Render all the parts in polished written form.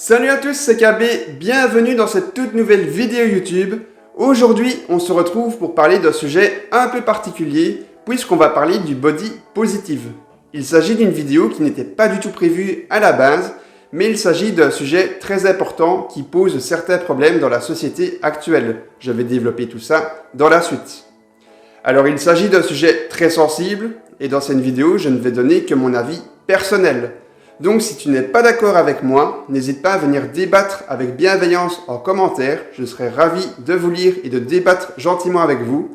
Salut à tous, c'est KB, bienvenue dans cette toute nouvelle vidéo YouTube. Aujourd'hui, on se retrouve pour parler d'un sujet un peu particulier, puisqu'on va parler du body positive. Il s'agit d'une vidéo qui n'était pas du tout prévue à la base, mais il s'agit d'un sujet très important qui pose certains problèmes dans la société actuelle. Je vais développer tout ça dans la suite. Alors, il s'agit d'un sujet très sensible, et dans cette vidéo, je ne vais donner que mon avis personnel. Donc si tu n'es pas d'accord avec moi, n'hésite pas à venir débattre avec bienveillance en commentaire. Je serai ravi de vous lire et de débattre gentiment avec vous.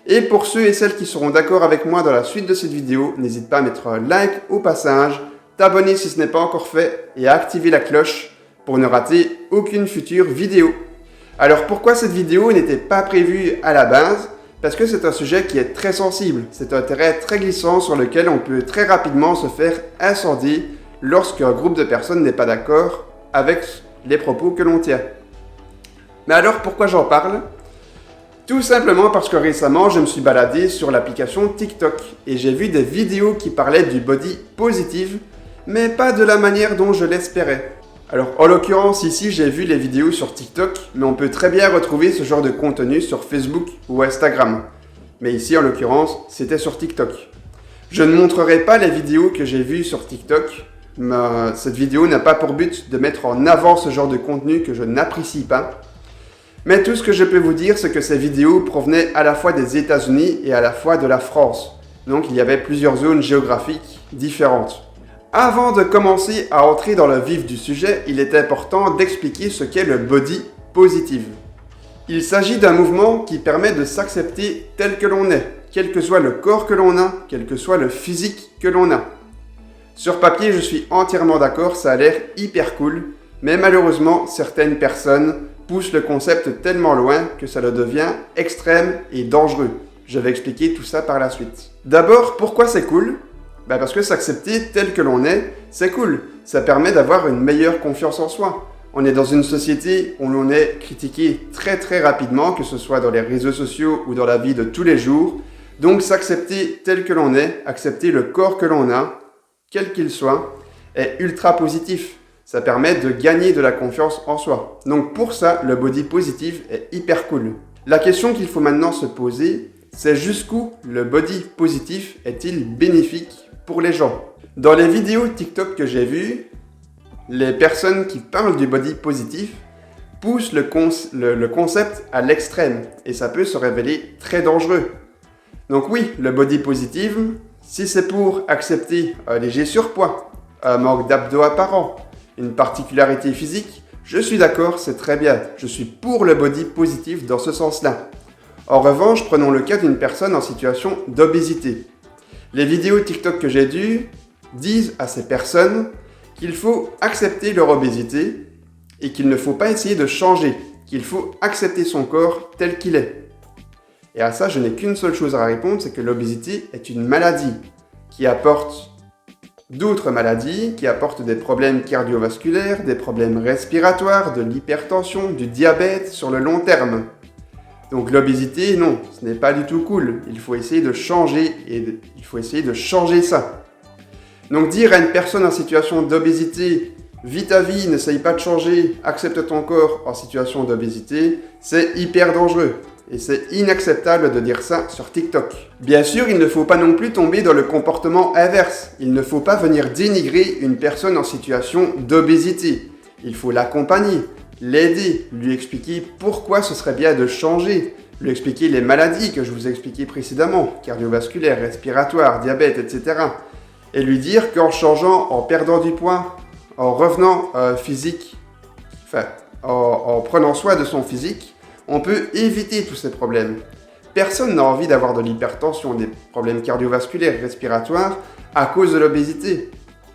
Et pour ceux et celles qui seront d'accord avec moi dans la suite de cette vidéo, n'hésite pas à mettre un like au passage, t'abonner si ce n'est pas encore fait et à activer la cloche pour ne rater aucune future vidéo. Alors pourquoi cette vidéo n'était pas prévue à la base ? Parce que c'est un sujet qui est très sensible. C'est un terrain très glissant sur lequel on peut très rapidement se faire incendier lorsqu'un groupe de personnes n'est pas d'accord avec les propos que l'on tient. Mais alors, pourquoi j'en parle ? Tout simplement parce que récemment, je me suis baladé sur l'application TikTok et j'ai vu des vidéos qui parlaient du body positive, mais pas de la manière dont je l'espérais. Alors, en l'occurrence, ici, j'ai vu les vidéos sur TikTok, mais on peut très bien retrouver ce genre de contenu sur Facebook ou Instagram. Mais ici, en l'occurrence, c'était sur TikTok. Je ne montrerai pas les vidéos que j'ai vues sur TikTok. Cette vidéo n'a pas pour but de mettre en avant ce genre de contenu que je n'apprécie pas. Mais tout ce que je peux vous dire, c'est que ces vidéos provenaient à la fois des États-Unis et à la fois de la France. Donc il y avait plusieurs zones géographiques différentes. Avant de commencer à entrer dans le vif du sujet, il est important d'expliquer ce qu'est le body positive. Il s'agit d'un mouvement qui permet de s'accepter tel que l'on est, quel que soit le corps que l'on a, quel que soit le physique que l'on a. Sur papier, je suis entièrement d'accord, ça a l'air hyper cool, mais malheureusement, certaines personnes poussent le concept tellement loin que ça le devient extrême et dangereux. Je vais expliquer tout ça par la suite. D'abord, pourquoi c'est cool ? Parce que s'accepter tel que l'on est, c'est cool. Ça permet d'avoir une meilleure confiance en soi. On est dans une société où l'on est critiqué très rapidement, que ce soit dans les réseaux sociaux ou dans la vie de tous les jours. Donc s'accepter tel que l'on est, accepter le corps que l'on a, quel qu'il soit, est ultra positif. Ça permet de gagner de la confiance en soi. Donc pour ça, le body positive est hyper cool. La question qu'il faut maintenant se poser, c'est jusqu'où le body positif est-il bénéfique pour les gens ? Dans les vidéos TikTok que j'ai vues, les personnes qui parlent du body positif poussent le concept à l'extrême et ça peut se révéler très dangereux. Donc oui, le body positive, si c'est pour accepter un léger surpoids, un manque d'abdos apparent, une particularité physique, je suis d'accord, c'est très bien. Je suis pour le body positif dans ce sens-là. En revanche, prenons le cas d'une personne en situation d'obésité. Les vidéos TikTok que j'ai vues disent à ces personnes qu'il faut accepter leur obésité et qu'il ne faut pas essayer de changer, qu'il faut accepter son corps tel qu'il est. Et à ça, je n'ai qu'une seule chose à répondre, c'est que l'obésité est une maladie qui apporte d'autres maladies, qui apporte des problèmes cardiovasculaires, des problèmes respiratoires, de l'hypertension, du diabète sur le long terme. Donc l'obésité, non, ce n'est pas du tout cool. Il faut essayer de changer il faut essayer de changer ça. Donc dire à une personne en situation d'obésité, vis ta vie, n'essaye pas de changer, accepte ton corps en situation d'obésité, c'est hyper dangereux. Et c'est inacceptable de dire ça sur TikTok. Bien sûr, il ne faut pas non plus tomber dans le comportement inverse. Il ne faut pas venir dénigrer une personne en situation d'obésité. Il faut l'accompagner, l'aider, lui expliquer pourquoi ce serait bien de changer, lui expliquer les maladies que je vous ai expliquées précédemment, cardiovasculaires, respiratoires, diabète, etc. Et lui dire qu'en changeant, en perdant du poids, en revenant en prenant soin de son physique, on peut éviter tous ces problèmes. Personne n'a envie d'avoir de l'hypertension, des problèmes cardiovasculaires, respiratoires à cause de l'obésité.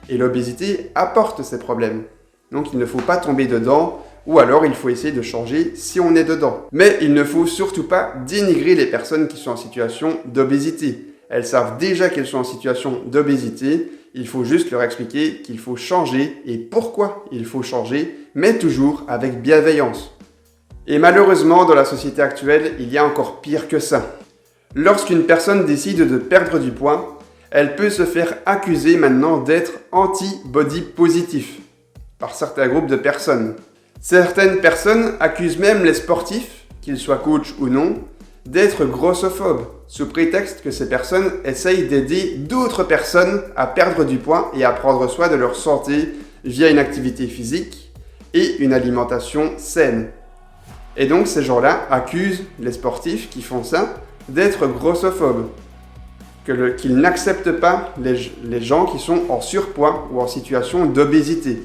Et l'obésité apporte ces problèmes. Donc il ne faut pas tomber dedans, ou alors il faut essayer de changer si on est dedans. Mais il ne faut surtout pas dénigrer les personnes qui sont en situation d'obésité. Elles savent déjà qu'elles sont en situation d'obésité. Il faut juste leur expliquer qu'il faut changer et pourquoi il faut changer, mais toujours avec bienveillance. Et malheureusement, dans la société actuelle, il y a encore pire que ça. Lorsqu'une personne décide de perdre du poids, elle peut se faire accuser maintenant d'être anti-body positif. par certains groupes de personnes. Certaines personnes accusent même les sportifs, qu'ils soient coachs ou non, d'être grossophobes, sous prétexte que ces personnes essayent d'aider d'autres personnes à perdre du poids et à prendre soin de leur santé via une activité physique et une alimentation saine. Et donc ces gens-là accusent les sportifs qui font ça d'être grossophobes, qu'ils n'acceptent pas les gens qui sont en surpoids ou en situation d'obésité.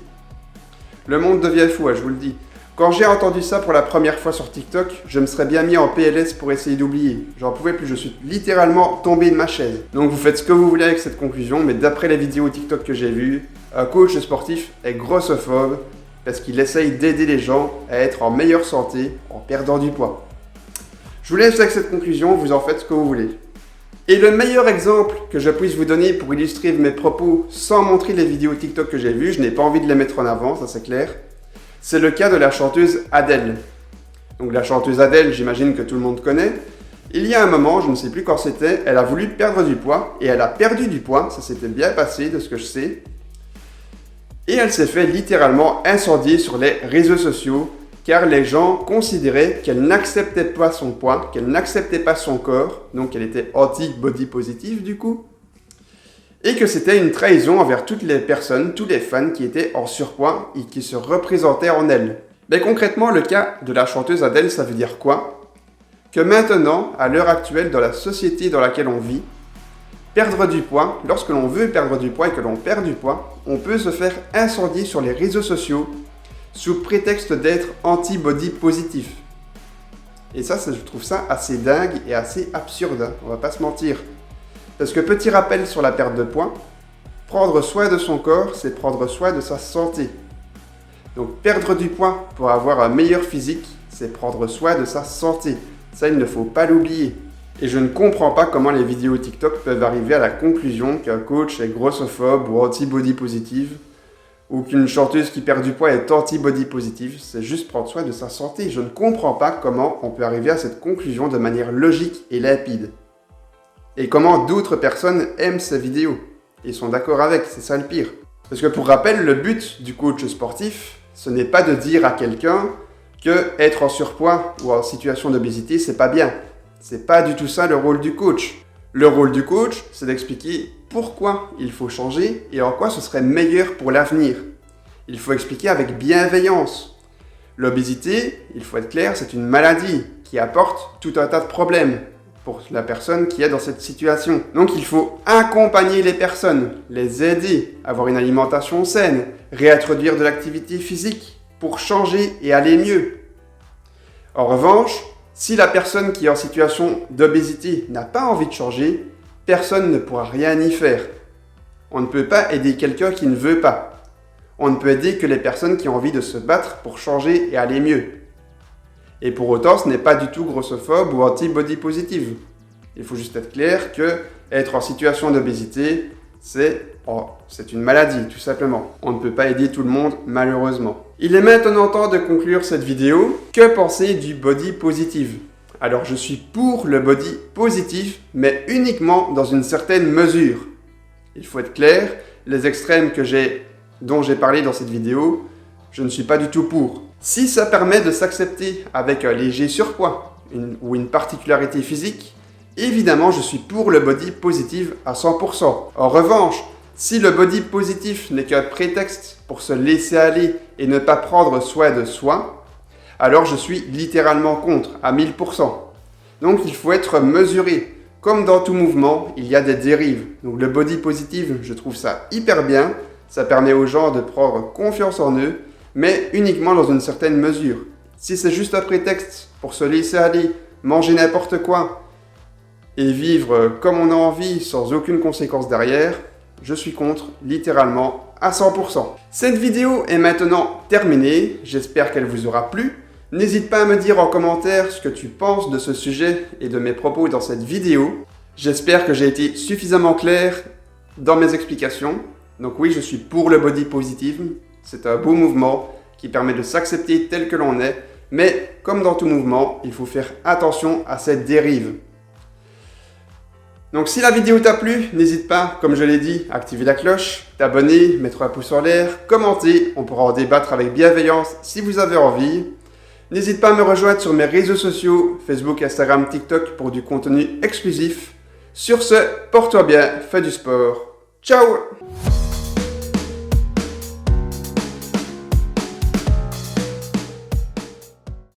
Le monde devient fou, je vous le dis. Quand j'ai entendu ça pour la première fois sur TikTok, je me serais bien mis en PLS pour essayer d'oublier. J'en pouvais plus, je suis littéralement tombé de ma chaise. Donc vous faites ce que vous voulez avec cette conclusion, mais d'après les vidéos TikTok que j'ai vues, un coach sportif est grossophobe parce qu'il essaye d'aider les gens à être en meilleure santé en perdant du poids. Je vous laisse avec cette conclusion, vous en faites ce que vous voulez. Et le meilleur exemple que je puisse vous donner pour illustrer mes propos sans montrer les vidéos TikTok que j'ai vues, je n'ai pas envie de les mettre en avant, ça c'est clair, c'est le cas de la chanteuse Adele. Donc la chanteuse Adele, j'imagine que tout le monde connaît. Il y a un moment, je ne sais plus quand c'était, elle a voulu perdre du poids et elle a perdu du poids, ça s'était bien passé de ce que je sais. Et elle s'est fait littéralement incendier sur les réseaux sociaux car les gens considéraient qu'elle n'acceptait pas son poids, qu'elle n'acceptait pas son corps, donc qu'elle était anti-body positive du coup, et que c'était une trahison envers toutes les personnes, tous les fans qui étaient en surpoids et qui se représentaient en elle. Mais concrètement, le cas de la chanteuse Adele, ça veut dire quoi? Que maintenant, à l'heure actuelle, dans la société dans laquelle on vit, perdre du poids, lorsque l'on veut perdre du poids et que l'on perd du poids, on peut se faire incendier sur les réseaux sociaux sous prétexte d'être anti-body positif. Et ça, je trouve ça assez dingue et assez absurde, on va pas se mentir. Parce que petit rappel sur la perte de poids, prendre soin de son corps, c'est prendre soin de sa santé. Donc perdre du poids pour avoir un meilleur physique, c'est prendre soin de sa santé. Ça, il ne faut pas l'oublier. Et je ne comprends pas comment les vidéos TikTok peuvent arriver à la conclusion qu'un coach est grossophobe ou anti-body positive, ou qu'une chanteuse qui perd du poids est anti-body positive. C'est juste prendre soin de sa santé. Je ne comprends pas comment on peut arriver à cette conclusion de manière logique et limpide. Et comment d'autres personnes aiment ces vidéos et sont d'accord avec, c'est ça le pire. Parce que pour rappel, le but du coach sportif, ce n'est pas de dire à quelqu'un que être en surpoids ou en situation d'obésité, c'est pas bien. C'est pas du tout ça le rôle du coach. Le rôle du coach, c'est d'expliquer pourquoi il faut changer et en quoi ce serait meilleur pour l'avenir. Il faut expliquer avec bienveillance. L'obésité, il faut être clair, c'est une maladie qui apporte tout un tas de problèmes pour la personne qui est dans cette situation. Donc il faut accompagner les personnes, les aider, avoir une alimentation saine, réintroduire de l'activité physique pour changer et aller mieux. En revanche, si la personne qui est en situation d'obésité n'a pas envie de changer, personne ne pourra rien y faire. On ne peut pas aider quelqu'un qui ne veut pas. On ne peut aider que les personnes qui ont envie de se battre pour changer et aller mieux. Et pour autant, ce n'est pas du tout grossophobe ou anti-body positive. Il faut juste être clair que être en situation d'obésité, c'est une maladie, tout simplement. On ne peut pas aider tout le monde, malheureusement. Il est maintenant temps de conclure cette vidéo. Que penser du body positive? Alors, je suis pour le body positif, mais uniquement dans une certaine mesure. Il faut être clair, les extrêmes dont j'ai parlé dans cette vidéo, je ne suis pas du tout pour. Si ça permet de s'accepter avec un léger surpoids ou une particularité physique, évidemment je suis pour le body positive à 100%. En revanche, si le body positif n'est qu'un prétexte pour se laisser aller et ne pas prendre soin de soi, alors je suis littéralement contre, à 1000%. Donc il faut être mesuré. Comme dans tout mouvement, il y a des dérives. Donc le body positive, je trouve ça hyper bien. Ça permet aux gens de prendre confiance en eux, mais uniquement dans une certaine mesure. Si c'est juste un prétexte pour se laisser aller, manger n'importe quoi et vivre comme on a envie sans aucune conséquence derrière, je suis contre, littéralement, à 100%. Cette vidéo est maintenant terminée, j'espère qu'elle vous aura plu. N'hésite pas à me dire en commentaire ce que tu penses de ce sujet et de mes propos dans cette vidéo. J'espère que j'ai été suffisamment clair dans mes explications. Donc oui, je suis pour le body positive. C'est un beau mouvement qui permet de s'accepter tel que l'on est. Mais comme dans tout mouvement, il faut faire attention à cette dérive. Donc si la vidéo t'a plu, n'hésite pas, comme je l'ai dit, à activer la cloche, t'abonner, mettre un pouce en l'air, commenter, on pourra en débattre avec bienveillance si vous avez envie. N'hésite pas à me rejoindre sur mes réseaux sociaux, Facebook, Instagram, TikTok pour du contenu exclusif. Sur ce, porte-toi bien, fais du sport. Ciao!